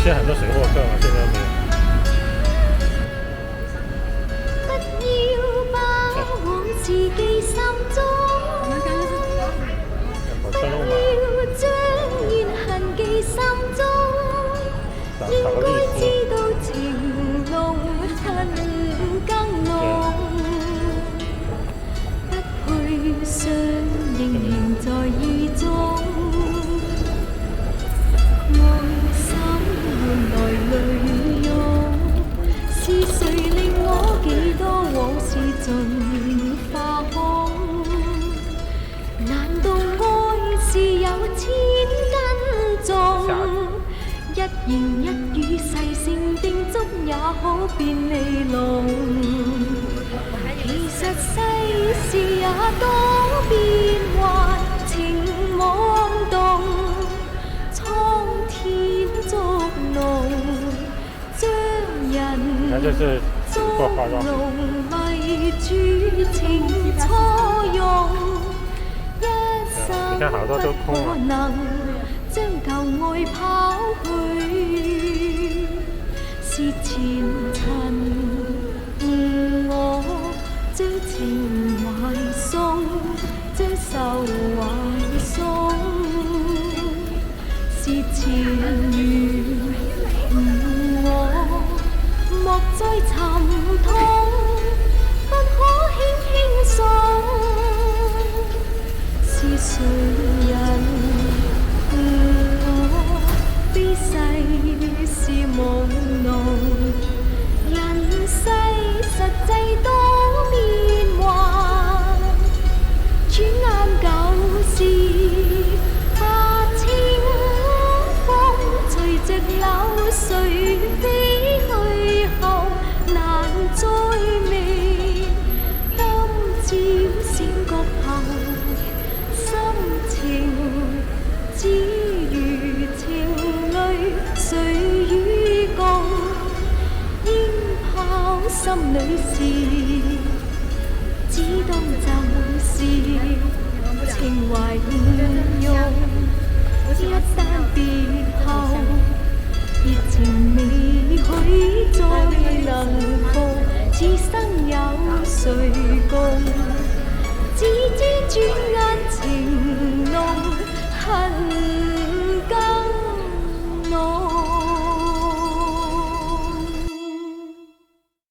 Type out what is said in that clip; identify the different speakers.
Speaker 1: 现在很多水货客嘛，现在没有。
Speaker 2: 不要把往事記心中，不要將怨恨記心中，應該知道情濃恨更濃，不配相仍然在意中，愛心換來淚湧，是誰令我幾多往事盡化空？難道愛是有千斤重？一言一語細聲叮囑也可變利弄。其實世事也多變幻，情妄動，蒼天捉弄，將人捉弄迷住情錯用，一生不可能將舊愛拋去，是前塵誤我，將情懷送，將愁懷送，是前緣誤我，莫再沉痛，不可輕輕送，是誰人悲世是朦朧，人世實際多變幻，轉眼舊事化清風，隨着流水飛去後難再未，今朝醒覺後心情只如情侶誰與共，應拋心裏事，只當就是情懷誤用，一旦別後熱情未許再能復，此生有誰共？只知轉眼情濃恨